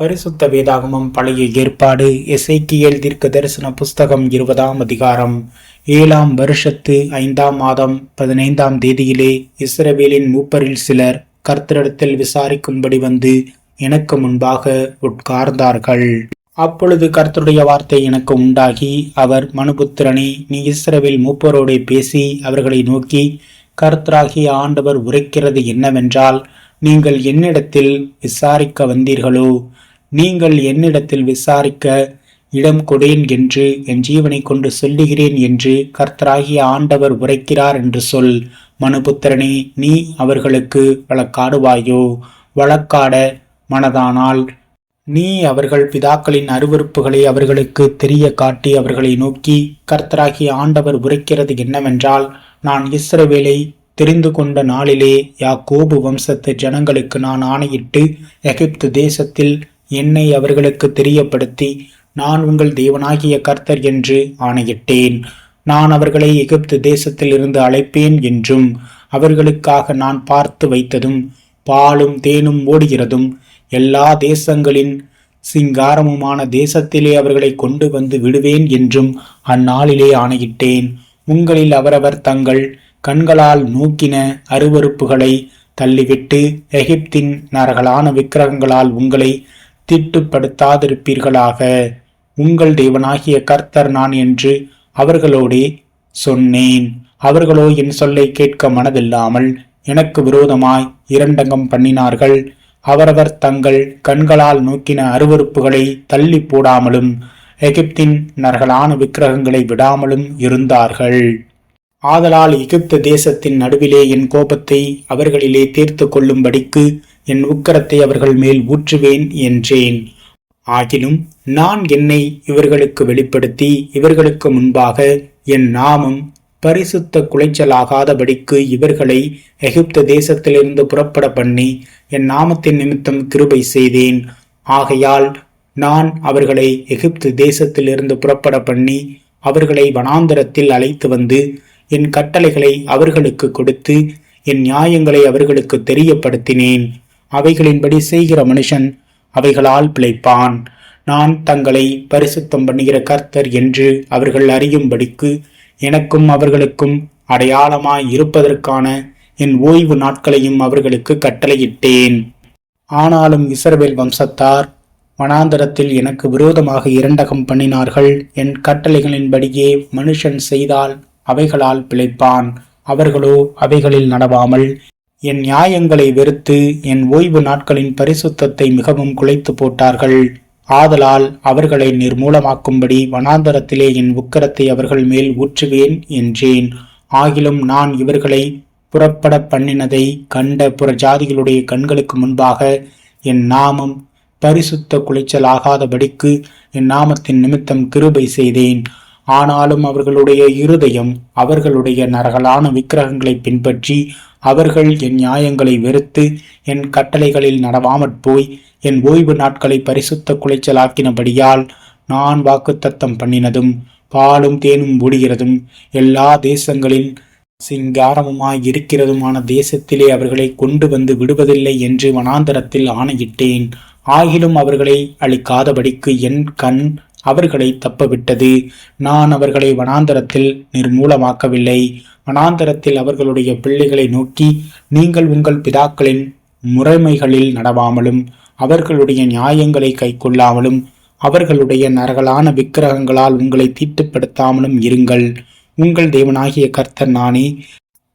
பரிசுத்த வேதாகமம் பழைய ஏற்பாடு எசேக்கியேல் தீர்க்க தரிசன புஸ்தகம் 20ஆம் அதிகாரம். 7ஆம் வருஷத்து 5ஆம் மாதம் 15ஆம் தேதியிலே இஸ்ரவேலின் மூப்பரில் சிலர் கர்த்தரிடத்தில் விசாரிக்கும்படி வந்து எனக்கு முன்பாக உட்கார்ந்தார்கள். அப்பொழுது கர்த்தருடைய வார்த்தை எனக்கு உண்டாகி, அவர் மனுபுத்திரனே, நீ இஸ்ரவேல் மூப்பரோடே பேசி அவர்களை நோக்கி, கர்த்தராகிய ஆண்டவர் உரைக்கிறது என்னவென்றால், நீங்கள் என்னிடத்தில் விசாரிக்க வந்தீர்களோ? நீங்கள் என்னிடத்தில் விசாரிக்க இடம் கொடேன் என்று என் ஜீவனை கொண்டு சொல்லுகிறேன் என்று கர்த்தராகிய ஆண்டவர் உரைக்கிறார் என்று சொல். மனுபுத்திரனே, நீ அவர்களுக்கு வழக்காடுவாயோ? வழக்காட மனதானால் நீ அவர்கள் பிதாக்களின் அருவருப்புகளை அவர்களுக்கு தெரிய காட்டி அவர்களை நோக்கி, கர்த்தராகிய ஆண்டவர் உரைக்கிறது என்னவென்றால், நான் இஸ்ரவேலை தெரிந்து கொண்ட நாளிலே யாக்கோபு வம்சத்து ஜனங்களுக்கு நான் ஆணையிட்டு எகிப்து தேசத்தில் என்னை அவர்களுக்கு தெரியப்படுத்தி, நான் உங்கள் தேவனாகிய கர்த்தர் என்று ஆணையிட்டேன். நான் அவர்களை எகிப்து தேசத்தில் இருந்து அழைப்பேன் என்றும், அவர்களுக்காக நான் பார்த்து வைத்ததும் பாலும் தேனும் ஓடுகிறதும் எல்லா தேசங்களின் சிங்காரமுமான தேசத்திலே அவர்களை கொண்டு வந்து விடுவேன் என்றும் அந்நாளிலே ஆணையிட்டேன். உங்களில் அவரவர் தங்கள் கண்களால் நோக்கின அருவருப்புகளை தள்ளிவிட்டு எகிப்தின் நரகலான விக்கிரகங்களால் உங்களை தீட்டுப்படுத்தாதிருப்பீர்களாக. உங்கள் தேவனாகிய கர்த்தர் நான் என்று அவர்களோடே சொன்னேன். அவர்களோ என் சொல்லை கேட்க மனதில்லாமல் எனக்கு விரோதமாய் இரண்டங்கம் பண்ணினார்கள். அவரவர் தங்கள் கண்களால் நோக்கின அருவருப்புகளை தள்ளி போடாமலும் எகிப்தின் நரகலான விக்கிரகங்களை விடாமலும் இருந்தார்கள். ஆதலால் எகிப்து தேசத்தின் நடுவிலே என் கோபத்தை அவர்களிலே தீர்த்து கொள்ளும்படிக்கு என் உக்கிரத்தை அவர்கள் மேல் ஊற்றுவேன் என்றேன். ஆகிலும் நான் என்னை இவர்களுக்கு வெளிப்படுத்தி இவர்களுக்கு முன்பாக என் நாமம் பரிசுத்த குலைச்சலாகாதபடிக்கு இவர்களை எகிப்து தேசத்திலிருந்து புறப்பட பண்ணி என் நாமத்தின் நிமித்தம் கிருபை செய்தேன். ஆகையால் நான் அவர்களை எகிப்து தேசத்திலிருந்து புறப்பட பண்ணி அவர்களை வனாந்தரத்தில் அழைத்து வந்து என் கட்டளைகளை அவர்களுக்கு கொடுத்து என் நியாயங்களை அவர்களுக்கு தெரியப்படுத்தினேன். அவைகளின்படி செய்கிற மனுஷன் அவைகளால் பிழைப்பான். நான் தங்களை பரிசுத்தம் பண்ணுகிற கர்த்தர் என்று அவர்கள் அறியும்படிக்கு எனக்கும் அவர்களுக்கும் அடையாளமாய் இருப்பதற்கான என் ஓய்வு நாட்களையும் அவர்களுக்கு கட்டளையிட்டேன். ஆனாலும் இஸ்ரவேல் வம்சத்தார் வனாந்தரத்தில் எனக்கு விரோதமாக இரண்டகம் பண்ணினார்கள். என் கட்டளைகளின்படியே மனுஷன் செய்தால் அவைகளால் பிழைப்பான். அவர்களோ அவைகளில் நடவாமல் என் நியாயங்களை வெறுத்து என் ஓய்வு நாட்களின் பரிசுத்தத்தை மிகவும் குலைத்து போட்டார்கள். ஆதலால் அவர்களை நிர்மூலமாக்கும்படி வனாந்தரத்திலே என் உக்கிரத்தை அவர்கள் மேல் ஊற்றுவேன் என்றேன். ஆகிலும் நான் இவர்களை புறப்பட பண்ணினதை கண்ட புற ஜாதிகளுடைய கண்களுக்கு முன்பாக என் நாமம் பரிசுத்த குலைச்சலாகாதபடிக்கு என் நாமத்தின் நிமித்தம் கிருபை செய்தேன். ஆனாலும் அவர்களுடைய இருதயம் அவர்களுடைய நரகலான விக்கிரகங்களை பின்பற்றி அவர்கள் என் நியாயங்களை வெறுத்து என் கட்டளைகளில் நடவாமற் போய் என் ஓய்வு நாட்களை பரிசுத்த குலைச்சலாக்கினபடியால் நான் வாக்குத்தத்தம் பண்ணினதும் பாலும் தேனும் ஓடுகிறதும் எல்லா தேசங்களில் சிங்காரமுமாய் இருக்கிறதுமான தேசத்திலே அவர்களை கொண்டு வந்து விடுவதில்லை என்று வனாந்தரத்தில் ஆணையிட்டேன். ஆகிலும் அவர்களை அழிக்காதபடிக்கு என் கண் அவர்களை தப்பவிட்டது. நான் அவர்களை வனாந்தரத்தில் நிர்மூலமாக்கவில்லை. வனாந்தரத்தில் அவர்களுடைய பிள்ளைகளை நோக்கி, நீங்கள் உங்கள் பிதாக்களின் முறைமைகளில் நடவாமலும் அவர்களுடைய நியாயங்களை கைக்கொள்ளாமலும் அவர்களுடைய நரகலான விக்கிரகங்களால் உங்களை தீட்டுப்படுத்தாமலும் இருங்கள். உங்கள் தேவனாகிய கர்த்தர் நானே.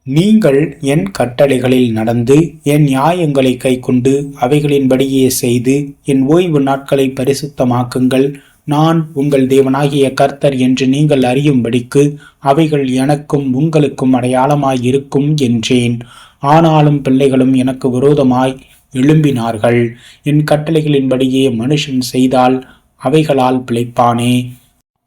நீங்கள் என் கட்டளைகளில் நடந்து என் நியாயங்களை கைக்கொண்டு அவைகளின்படியே செய்து என் ஓய்வு நாட்களை பரிசுத்தமாக்குங்கள். நான் உங்கள் தேவனாகிய கர்த்தர் என்று நீங்கள் அறியும்படிக்கு அவைகள் எனக்கும் உங்களுக்கும் அடையாளமாய் இருக்கும் என்றேன். ஆனாலும் பிள்ளைகளும் எனக்கு விரோதமாய் எழும்பினார்கள். என் கட்டளைகளின்படியே மனுஷன் செய்தால் அவைகளால் பிழைப்பானே.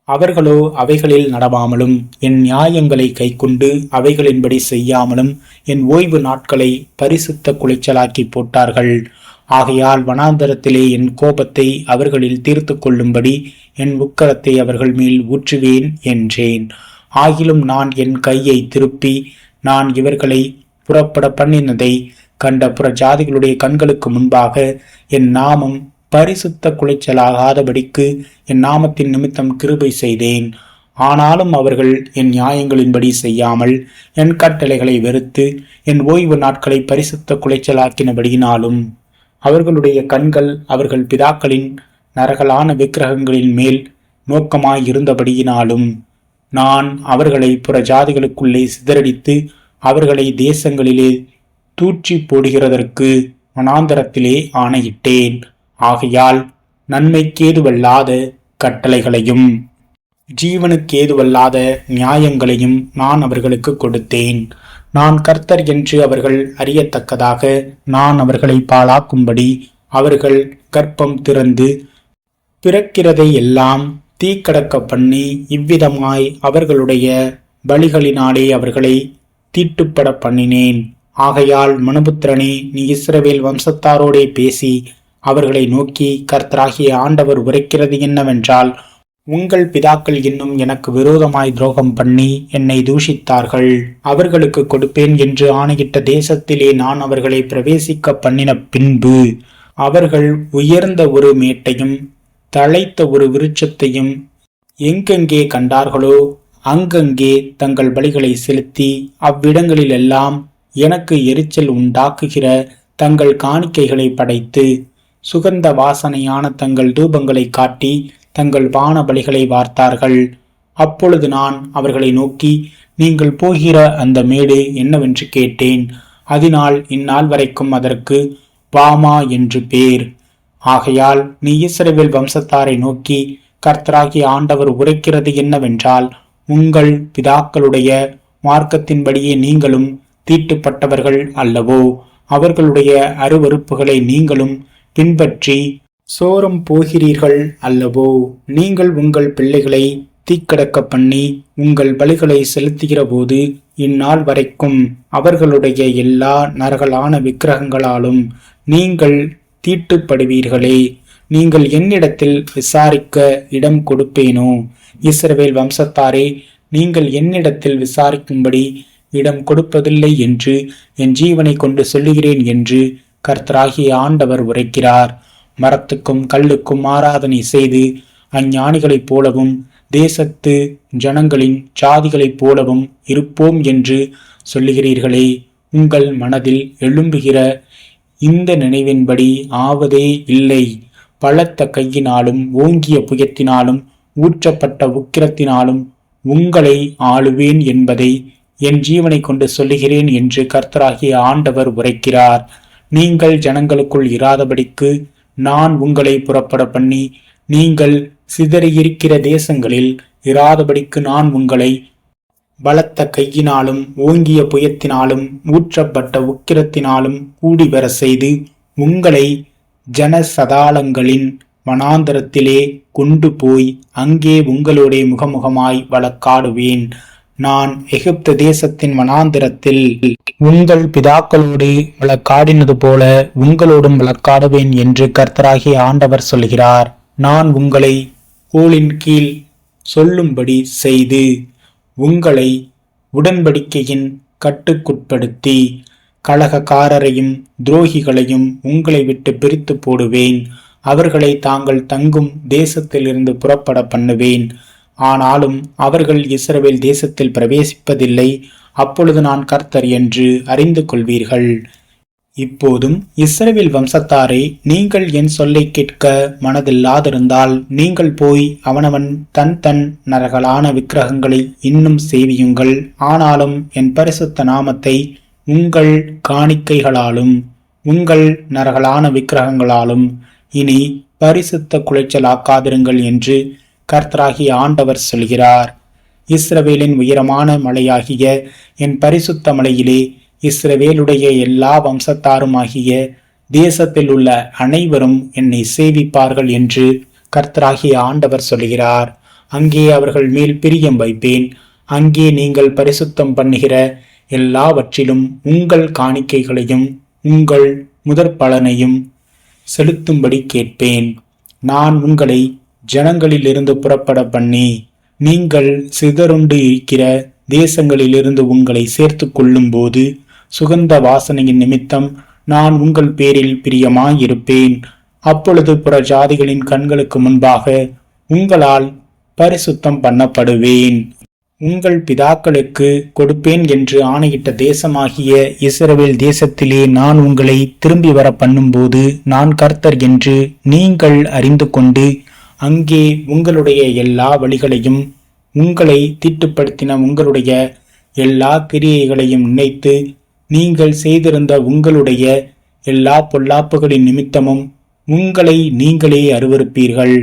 அவர்களோ அவைகளில் நடவாமலும் என் நியாயங்களை கைக்கொண்டு அவைகளின்படி செய்யாமலும் என் ஓய்வு நாட்களை பரிசுத்த குலைச்சலாக்கி போட்டார்கள். ஆகையால் வனாந்தரத்திலே என் கோபத்தை அவர்களில் தீர்த்து கொள்ளும்படி என் உக்கிரத்தை அவர்கள் மேல் ஊற்றுவேன் என்றேன். ஆகிலும் நான் என் கையை திருப்பி நான் இவர்களை புறப்பட பண்ணினதை கண்ட புற ஜாதிகளுடைய கண்களுக்கு முன்பாக என் நாமம் பரிசுத்த குலைச்சலாகாதபடிக்கு என் நாமத்தின் நிமித்தம் கிருபை செய்தேன். ஆனாலும் அவர்கள் என் நியாயங்களின்படி செய்யாமல் என் கட்டளைகளை வெறுத்து என் ஓய்வு நாட்களை பரிசுத்த குலைச்சலாக்கினபடியினாலும் அவர்களுடைய கண்கள் அவர்கள் பிதாக்களின் நரகலான விக்கிரகங்களின் மேல் நோக்கமாயிருந்தபடியினாலும் நான் அவர்களை புற ஜாதிகளுக்குள்ளே சிதறடித்து அவர்களை தேசங்களிலே தூற்றி போடுகிறதற்கு வனாந்தரத்திலே ஆணையிட்டேன். ஆகையால் நன்மைக்கேதுவல்லாத கட்டளைகளையும் ஜீவனுக்கேதுவல்லாத நியாயங்களையும் நான் அவர்களுக்கு கொடுத்தேன். நான் கர்த்தர் என்று அவர்கள் அறியத்தக்கதாக நான் அவர்களை பாழாக்கும்படி அவர்கள் கர்ப்பம் திறந்து பிறக்கிறதை எல்லாம் தீக்கடக்க பண்ணி இவ்விதமாய் அவர்களுடைய பலிகளினாலே அவர்களை தீட்டுப்பட பண்ணினேன். ஆகையால் மனுபுத்திரனே, நீ இஸ்ரவேல் வம்சத்தாரோடே பேசி அவர்களை நோக்கி, கர்த்தராகிய ஆண்டவர் உரைக்கிறது என்னவென்றால், உங்கள் பிதாக்கள் இன்னும் எனக்கு விரோதமாய் துரோகம் பண்ணி என்னை தூஷித்தார்கள். அவர்களுக்கு கொடுப்பேன் என்று ஆணையிட்ட தேசத்திலே நான் அவர்களை பிரவேசிக்க பண்ணின பின்பு அவர்கள் உயர்ந்த ஒரு மேட்டையும் தழைத்த ஒரு விருட்சத்தையும் எங்கெங்கே கண்டார்களோ அங்கங்கே தங்கள் பலிகளை செலுத்தி அவ்விடங்களிலெல்லாம் எனக்கு எரிச்சல் உண்டாக்குகிற தங்கள் காணிக்கைகளை படைத்து சுகந்த வாசனையான தங்கள் தூபங்களை காட்டி தங்கள் பான பலிகளை வார்த்தார்கள். அப்பொழுது நான் அவர்களை நோக்கி, நீங்கள் போகிற அந்த மேடு என்னவென்று கேட்டேன். அதனால் இந்நாள் வரைக்கும் அதற்கு வாமா என்று பேர். ஆகையால் நீ இஸ்ரவேல் வம்சத்தாரை நோக்கி, கர்த்தராகிய ஆண்டவர் உரைக்கிறது என்னவென்றால், உங்கள் பிதாக்களுடைய மார்க்கத்தின்படியே நீங்களும் தீட்டுப்பட்டவர்கள் அல்லவோ? அவர்களுடைய அருவருப்புகளை நீங்களும் பின்பற்றி சோரம் போகிறீர்கள் அல்லவோ? நீங்கள் உங்கள் பிள்ளைகளை தீக்கடக்க பண்ணி உங்கள் பலிகளை செலுத்துகிற போது இந்நாள் வரைக்கும் அவர்களுடைய எல்லா நரகலான விக்கிரகங்களாலும் நீங்கள் தீட்டுப்படுவீர்களே. நீங்கள் என்னிடத்தில் விசாரிக்க இடம் கொடுப்பேனோ? இஸ்ரவேல் வம்சத்தாரே, நீங்கள் என்னிடத்தில் விசாரிக்கும்படி இடம் கொடுப்பதில்லை என்று என் ஜீவனை கொண்டு சொல்லுகிறேன் என்று கர்த்தராகிய ஆண்டவர் உரைக்கிறார். மரத்துக்கும் கல்லுக்கும் ஆராதனை செய்து அஞ்ஞானிகளைப் போலவும் தேசத்து ஜனங்களின் ஜாதிகளைப் போலவும் இருப்போம் என்று சொல்லுகிறீர்களே. உங்கள் மனதில் எழும்புகிற இந்த நினைவின்படி ஆவதே இல்லை. பலத்த கையினாலும் ஓங்கிய புயத்தினாலும் ஊற்றப்பட்ட உக்கிரத்தினாலும் உங்களை ஆளுவேன் என்பதை என் ஜீவனை கொண்டு சொல்லுகிறேன் என்று கர்த்தராகிய ஆண்டவர் உரைக்கிறார். நீங்கள் ஜனங்களுக்குள் இராதபடிக்கு நான் உங்களை புறப்பட பண்ணி நீங்கள் சிதறியிருக்கிற தேசங்களில் இராதபடிக்கு நான் உங்களை பலத்த கையினாலும் ஓங்கிய புயத்தினாலும் ஊற்றப்பட்ட உக்கிரத்தினாலும் கூடி வர செய்து உங்களை ஜனசதாளங்களின் வனாந்தரத்திலே கொண்டு போய் அங்கே உங்களோட முகமுகமாய் வழக்காடுவேன். நான் எகிப்து தேசத்தின் வனாந்திரத்தில் உங்கள் பிதாக்களோடு வழக்காடினது போல உங்களோடும் வழக்காடுவேன் என்று கர்த்தராகிய ஆண்டவர் சொல்கிறார். நான் உங்களை கோலின் கீழ் சொல்லும்படி செய்து உங்களை உடன்படிக்கையின் கட்டுக்குட்படுத்தி கலகக்காரரையும் துரோகிகளையும் உங்களை விட்டு பிரித்து போடுவேன். அவர்களை தாங்கள் தங்கும் தேசத்திலிருந்து புறப்பட பண்ணுவேன். ஆனாலும் அவர்கள் இஸ்ரவேல் தேசத்தில் பிரவேசிப்பதில்லை. அப்பொழுது நான் கர்த்தர் என்று அறிந்து கொள்வீர்கள். இப்போதும் இஸ்ரவேல் வம்சத்தாரே, நீங்கள் என் சொல்லை கேட்க மனதில்லாதிருந்தால் நீங்கள் போய் அவனவன் தன் தன் நரகலான விக்கிரகங்களை இன்னும் சேவியுங்கள். ஆனாலும் என் பரிசுத்த நாமத்தை உங்கள் காணிக்கைகளாலும் உங்கள் நரகலான விக்கிரகங்களாலும் இனி பரிசுத்த குலைச்சலாக்காதிருங்கள் என்று கர்த்தராகிய ஆண்டவர் சொல்கிறார். இஸ்ரவேலின் உயரமான மலையாகிய என் பரிசுத்த மலையிலே இஸ்ரவேலுடைய எல்லா வம்சத்தாருமாகிய தேசத்தில் உள்ள அனைவரும் என்னை சேவிப்பார்கள் என்று கர்த்தராகிய ஆண்டவர் சொல்கிறார். அங்கே அவர்கள் மேல் பிரியம் வைப்பேன். அங்கே நீங்கள் பரிசுத்தம் பண்ணுகிற எல்லாவற்றிலும் உங்கள் காணிக்கைகளையும் உங்கள் முதற் பலனையும் செலுத்தும்படி கேட்பேன். நான் உங்களை ஜனங்களிலிருந்து புறப்பட பண்ணி நீங்கள் சிதறுண்டு இருக்கிற தேசங்களிலிருந்து உங்களை சேர்த்து கொள்ளும் போது சுகந்த வாசனையின் நிமித்தம் நான் உங்கள் பேரில் பிரியமாயிருப்பேன். அப்பொழுது புற ஜாதிகளின் கண்களுக்கு முன்பாக உங்களால் பரிசுத்தம் பண்ணப்படுவேன். உங்கள் பிதாக்களுக்கு கொடுப்பேன் என்று ஆணையிட்ட தேசமாகிய இஸ்ரவேல் தேசத்திலே நான் உங்களை திரும்பி வர பண்ணும்போது நான் கர்த்தர் என்று நீங்கள் அறிந்து கொண்டு அங்கே உங்களுடைய எல்லா வழிகளையும் உங்களை தீட்டுப்படுத்தின உங்களுடைய எல்லா கிரியைகளையும் நினைத்து நீங்கள் செய்திருந்த உங்களுடைய எல்லா பொல்லாப்புகளின் நிமித்தமும் உங்களை நீங்களே அருவருப்பீர்கள்.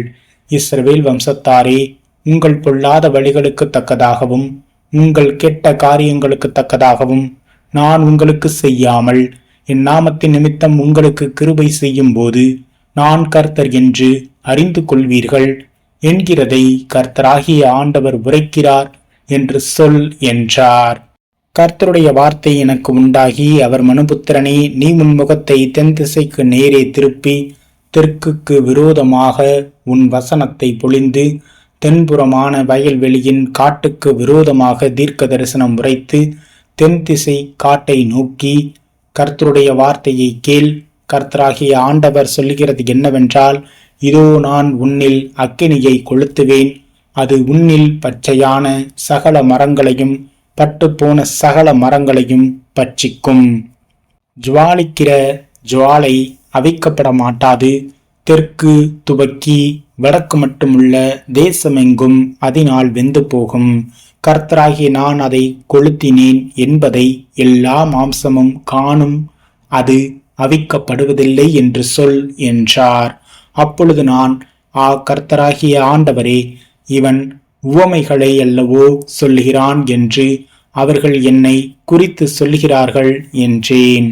இஸ்ரவேல் வம்சத்தாரே, உங்கள் பொல்லாத வழிகளுக்கு தக்கதாகவும் உங்கள் கெட்ட காரியங்களுக்கு தக்கதாகவும் நான் உங்களுக்கு செய்யாமல் என் நாமத்தின் நிமித்தம் உங்களுக்கு கிருபை செய்யும் போது நான் கர்த்தர் என்று அறிந்து கொள்வீர்கள் என்கிறதை கர்த்தராகிய ஆண்டவர் உரைக்கிறார் என்று சொல் என்றார். கர்த்தருடைய வார்த்தை எனக்கு உண்டாகி, அவர் மனுபுத்திரனே, நீ உன் முகத்தை தென் திசைக்கு நேரே திருப்பி தெற்குக்கு விரோதமாக உன் வசனத்தை பொழிந்து தென்புறமான வயல்வெளியின் காட்டுக்கு விரோதமாக தீர்க்க தரிசனம் உரைத்து தென் திசை காட்டை நோக்கி, கர்த்தருடைய வார்த்தையை கேள். கர்த்தராகிய ஆண்டவர் சொல்லுகிறது என்னவென்றால், இதோ நான் உன்னில் அக்கினியை கொளுத்துவேன். அது உன்னில் பச்சையான சகல மரங்களையும் பட்டுப்போன சகல மரங்களையும் பட்சிக்கும். ஜுவாலிக்கிற ஜுவாலை அவிக்கப்பட மாட்டாது. தெற்கு துவக்கி வடக்கு மட்டுமுள்ள தேசமெங்கும் அதனால் வெந்து போகும். கர்த்தராகிய நான் அதை கொளுத்தினேன் என்பதை எல்லா மாம்சமும் காணும். அது அவிக்கப்படுவதில்லை என்று சொல் என்றார். அப்பொழுது நான், கர்த்தராகிய ஆண்டவரே, இவன் உவமைகளை அல்லவோ சொல்லுகிறான் என்று அவர்கள் என்னை குறித்து சொல்லுகிறார்கள் என்றேன்.